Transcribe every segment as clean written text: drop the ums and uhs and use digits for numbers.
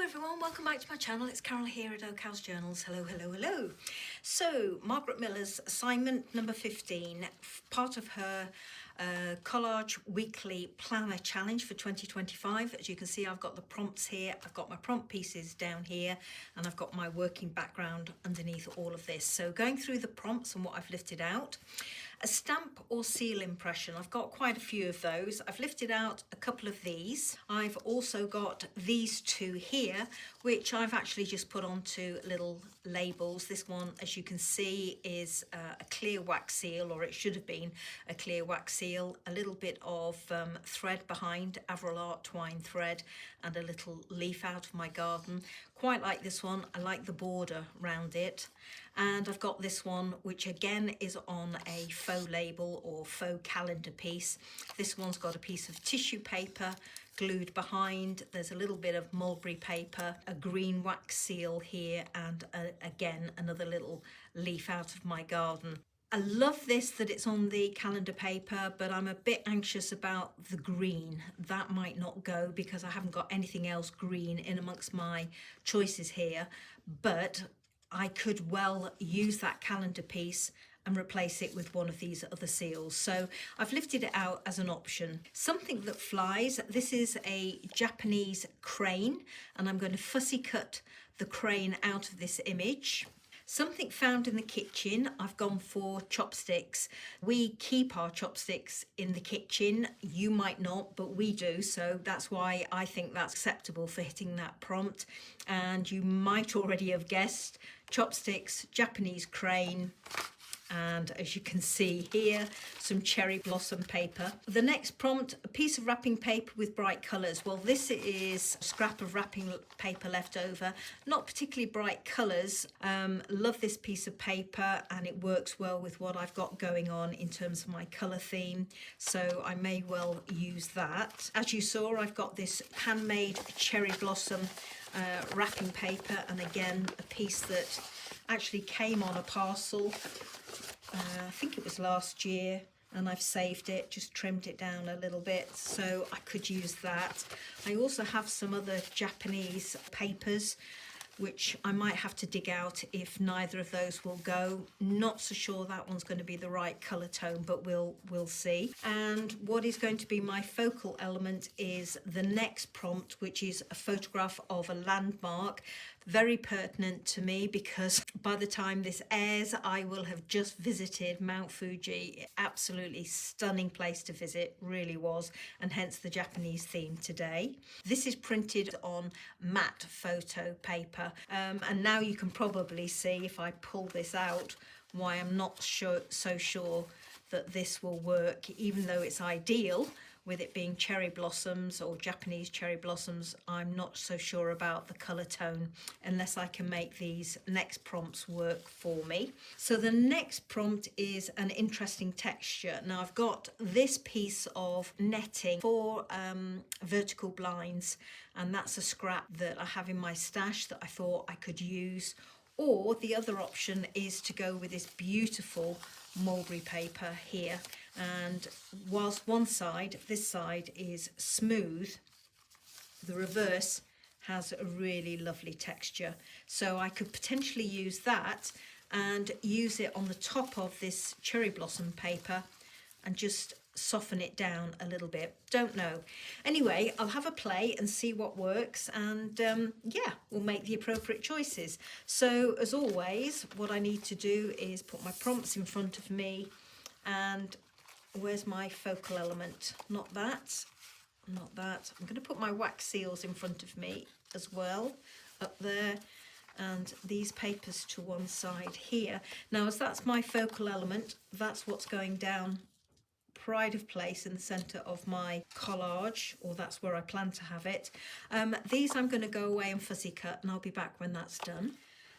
Hello everyone, welcome back to my channel. It's Carol here at O'Cow's Journals. Hello, hello, hello. So, Margarete Miller's assignment number 15, part of her Collage Weekly Planner Challenge for 2025. As you can see, I've got the prompts here, I've got my prompt pieces down here, and I've got my working background underneath all of this. So going through the prompts and what I've lifted out. A stamp or seal impression. I've got quite a few of those. I've lifted out a couple of these. I've also got these two here, which I've actually just put onto little labels. This one, as you can see, is a clear wax seal, or it should have been a clear wax seal, a little bit of thread behind, Avril Art twine thread, and a little leaf out of my garden. Quite like this one. I like the border round it. And I've got this one, which again is on a faux label or faux calendar piece. This one's got a piece of tissue paper glued behind. There's a little bit of mulberry paper, a green wax seal here, and again another little leaf out of my garden. I love this that it's on the calendar paper, but I'm a bit anxious about the green. That might not go because I haven't got anything else green in amongst my choices here, but I could well use that calendar piece and replace it with one of these other seals. So I've lifted it out as an option. Something that flies, this is a Japanese crane, and I'm going to fussy cut the crane out of this image. Something found in the kitchen, I've gone for chopsticks. We keep our chopsticks in the kitchen. You might not, but we do. So that's why I think that's acceptable for hitting that prompt. And you might already have guessed, chopsticks, Japanese crane, and as you can see here, some cherry blossom paper. The next prompt, a piece of wrapping paper with bright colours. Well, this is a scrap of wrapping paper left over, not particularly bright colours. Love this piece of paper, and it works well with what I've got going on in terms of my colour theme, so I may well use that. As you saw, I've got this handmade cherry blossom wrapping paper, and again a piece that actually came on a parcel. I think it was last year, and I've saved it, just trimmed it down a little bit, so I could use that. I also have some other Japanese papers which I might have to dig out if neither of those will go. Not so sure that one's going to be the right colour tone, but we'll see. And what is going to be my focal element is the next prompt, which is a photograph of a landmark. Very pertinent to me because by the time this airs, I will have just visited Mount Fuji. Absolutely stunning place to visit, really was, and hence the Japanese theme today. This is printed on matte photo paper, and now you can probably see, if I pull this out, why I'm not so sure that this will work, even though it's ideal. With it being cherry blossoms or Japanese cherry blossoms, I'm not so sure about the colour tone unless I can make these next prompts work for me. So the next prompt is an interesting texture. Now I've got this piece of netting for vertical blinds, and that's a scrap that I have in my stash that I thought I could use. Or the other option is to go with this beautiful mulberry paper here, and whilst one side, this side, is smooth, the reverse has a really lovely texture. So I could potentially use that and use it on the top of this cherry blossom paper and just soften it down a little bit. Don't know. Anyway, I'll have a play and see what works, and yeah, we'll make the appropriate choices. So as always, what I need to do is put my prompts in front of me, and where's my focal element? Not that, not that. I'm going to put my wax seals in front of me as well, up there, and these papers to one side here. Now, as that's my focal element, that's what's going down pride of place in the centre of my collage, or that's where I plan to have it. These I'm going to go away and fussy cut, and I'll be back when that's done.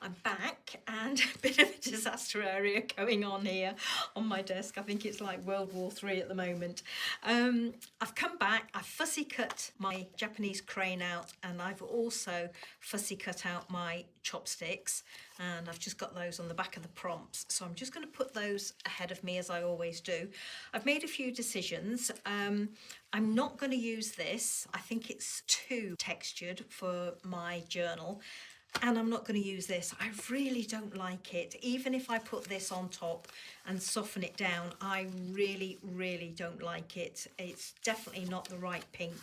I'm back, and a bit of a disaster area going on here on my desk. I think it's like World War III at the moment. I've come back, I've fussy cut my Japanese crane out, and I've also fussy cut out my chopsticks, and I've just got those on the back of the prompts. So I'm just going to put those ahead of me as I always do. I've made a few decisions. I'm not going to use this. I think it's too textured for my journal. And I'm not going to use this. I really don't like it. Even if I put this on top and soften it down, I really, really don't like it. It's definitely not the right pink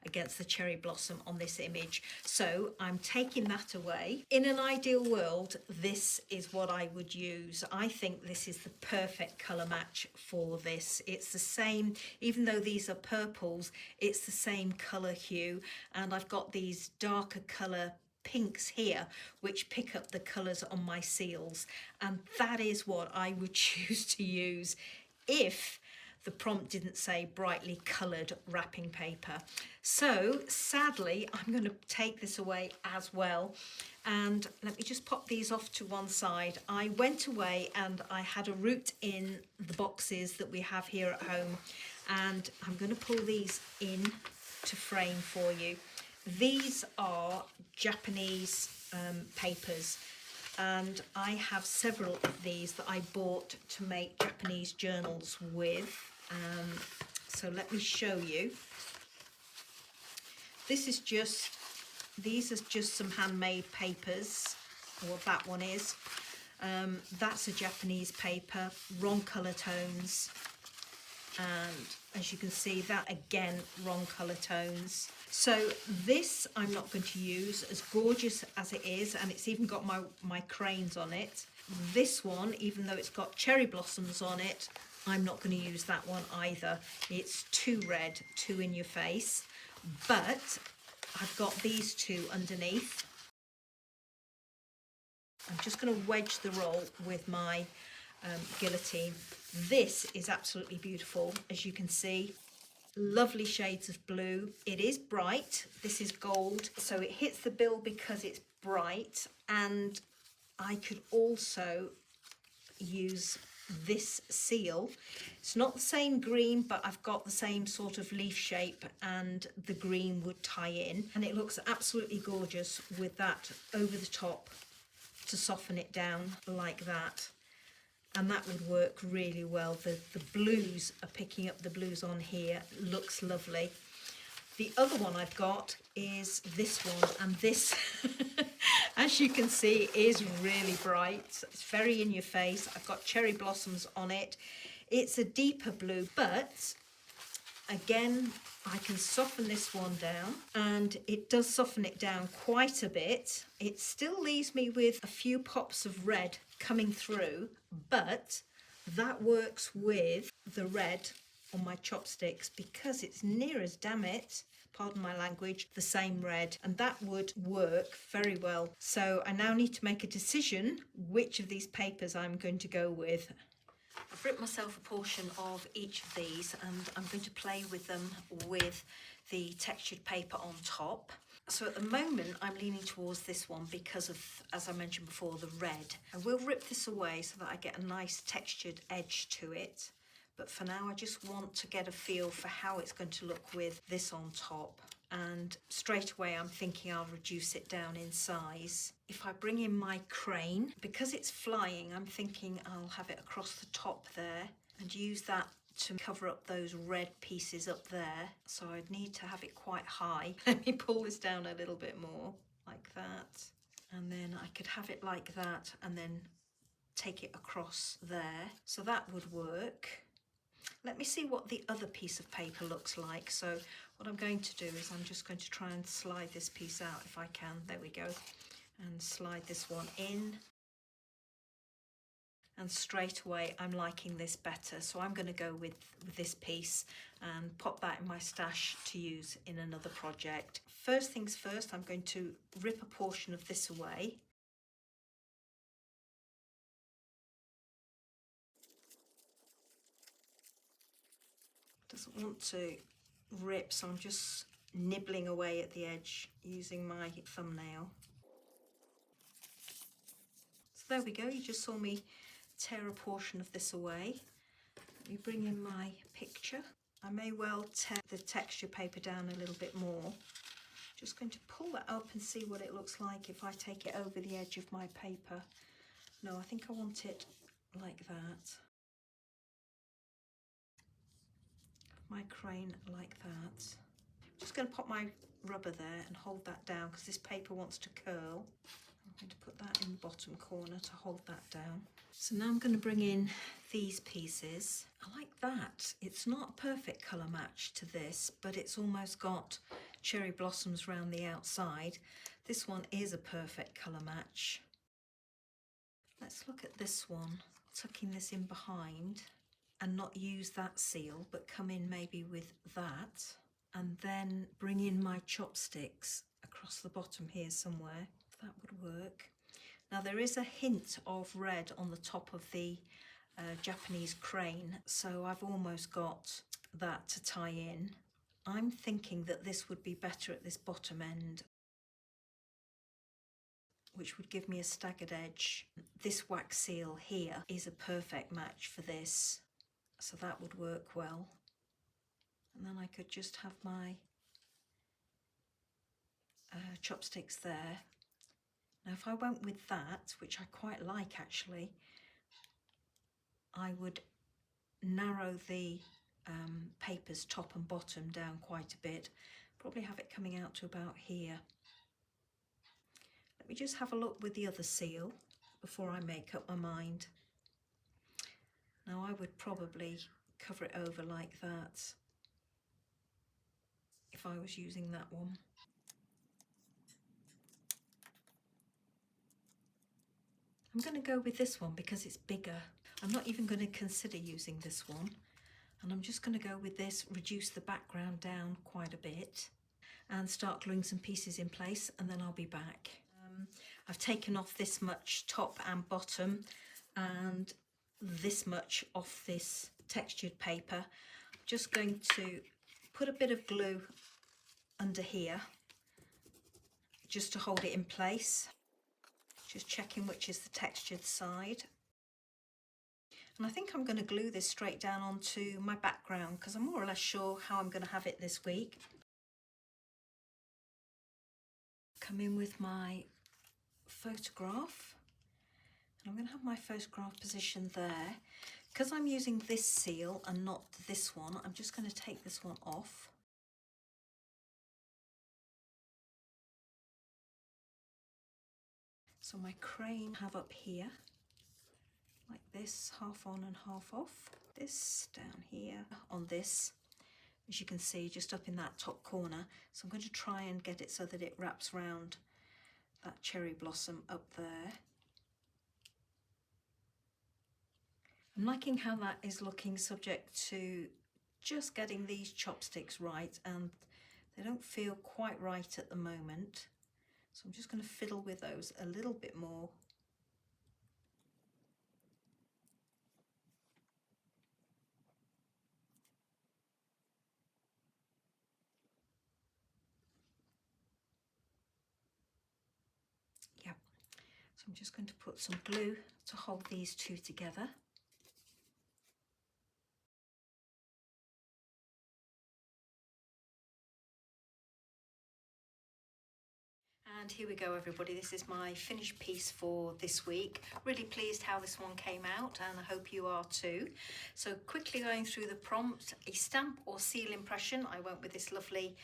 against the cherry blossom on this image. So I'm taking that away. In an ideal world, this is what I would use. I think this is the perfect colour match for this. It's the same, even though these are purples, it's the same colour hue. And I've got these darker colour pinks here which pick up the colours on my seals, and that is what I would choose to use if the prompt didn't say brightly coloured wrapping paper. So sadly I'm going to take this away as well, and let me just pop these off to one side. I went away and I had a route in the boxes that we have here at home, and I'm going to pull these in to frame for you. These are Japanese papers, and I have several of these that I bought to make Japanese journals with. So let me show you. These are just some handmade papers, or that one is. That's a Japanese paper, wrong colour tones. And as you can see, that again, wrong colour tones. So this I'm not going to use, as gorgeous as it is, and it's even got my cranes on it. This one, even though it's got cherry blossoms on it, I'm not going to use that one either. It's too red, too in your face. But I've got these two underneath. I'm just going to wedge the roll with my guillotine. This is absolutely beautiful, as you can see. Lovely shades of blue. It is bright. This is gold, so it hits the bill because it's bright. And I could also use this seal. It's not the same green, but I've got the same sort of leaf shape, and the green would tie in, and it looks absolutely gorgeous with that over the top to soften it down like that. And that would work really well. The blues are picking up the blues on here. Looks lovely. The other one I've got is this one, and this, as you can see, is really bright. It's very in your face. I've got cherry blossoms on it. It's a deeper blue, but again, I can soften this one down, and it does soften it down quite a bit. It still leaves me with a few pops of red coming through, but that works with the red on my chopsticks because it's near as, damn it, pardon my language, the same red, and that would work very well. So I now need to make a decision which of these papers I'm going to go with. I've ripped myself a portion of each of these, and I'm going to play with them with the textured paper on top. So at the moment I'm leaning towards this one because of, as I mentioned before, the red. I will rip this away so that I get a nice textured edge to it, but for now I just want to get a feel for how it's going to look with this on top. And straight away I'm thinking I'll reduce it down in size. If I bring in my crane, because it's flying, I'm thinking I'll have it across the top there and use that to cover up those red pieces up there. So I'd need to have it quite high. Let me pull this down a little bit more, like that. And then I could have it like that and then take it across there. So that would work. Let me see what the other piece of paper looks like. So what I'm going to do is I'm just going to try and slide this piece out if I can. There we go. And slide this one in. And straight away I'm liking this better. So I'm going to go with this piece and pop that in my stash to use in another project. First things first, I'm going to rip a portion of this away. Doesn't want to rip, so I'm just nibbling away at the edge using my thumbnail. there we go, you just saw me tear a portion of this away. Let me bring in my picture. I may well tear the texture paper down a little bit more. Just going to pull that up and see what it looks like if I take it over the edge of my paper. No, I think I want it like that. My crane like that. Just going to pop my rubber there and hold that down because this paper wants to curl. I'm going to put that in the bottom corner to hold that down. So now I'm going to bring in these pieces. I like that. It's not a perfect colour match to this, but it's almost got cherry blossoms around the outside. This one is a perfect colour match. Let's look at this one, tucking this in behind and not use that seal, but come in maybe with that, and then bring in my chopsticks across the bottom here somewhere. That would work. Now there is a hint of red on the top of the Japanese crane, so I've almost got that to tie in. I'm thinking that this would be better at this bottom end, which would give me a staggered edge. This wax seal here is a perfect match for this, so that would work well. And then I could just have my chopsticks there. Now if I went with that, which I quite like actually, I would narrow the paper's top and bottom down quite a bit, probably have it coming out to about here. Let me just have a look with the other seal before I make up my mind. Now I would probably cover it over like that if I was using that one. I'm going to go with this one because it's bigger. I'm not even going to consider using this one, and I'm just going to go with this, reduce the background down quite a bit and start gluing some pieces in place, and then I'll be back. I've taken off this much top and bottom and this much off this textured paper. I'm just going to put a bit of glue under here just to hold it in place. Just checking which is the textured side. And I think I'm going to glue this straight down onto my background because I'm more or less sure how I'm going to have it this week. Come in with my photograph. And I'm going to have my photograph positioned there. Because I'm using this seal and not this one, I'm just going to take this one off. So my crane I have up here, like this, half on and half off. This down here on this, as you can see, just up in that top corner. So I'm going to try and get it so that it wraps round that cherry blossom up there. I'm liking how that is looking, subject to just getting these chopsticks right, and they don't feel quite right at the moment. So I'm just going to fiddle with those a little bit more. Yeah, so I'm just going to put some glue to hold these two together. And here we go, everybody. This is my finished piece for this week. Really pleased how this one came out, and I hope you are too. So quickly going through the prompt: a stamp or seal impression. I went with this lovely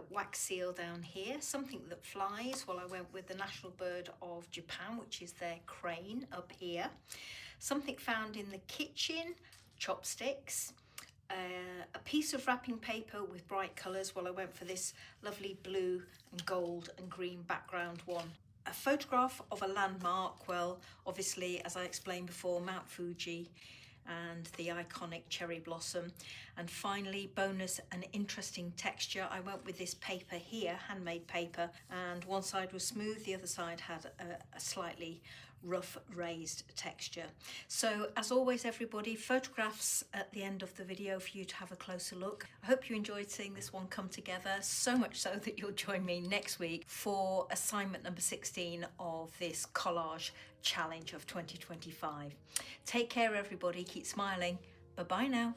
wax seal down here. Something that flies. Well, I went with the national bird of Japan, which is their crane up here. Something found in the kitchen, chopsticks. A piece of wrapping paper with bright colours. Well, I went for this lovely blue and gold and green background one. A photograph of a landmark. Well, obviously, as I explained before, Mount Fuji and the iconic cherry blossom. And finally, bonus, an interesting texture. I went with this paper here, handmade paper, and one side was smooth, the other side had a slightly rough raised texture. So as always everybody, photographs at the end of the video for you to have a closer look. I hope you enjoyed seeing this one come together, so much so that you'll join me next week for assignment number 16 of this collage challenge of 2025. Take care everybody, keep smiling. Bye bye now.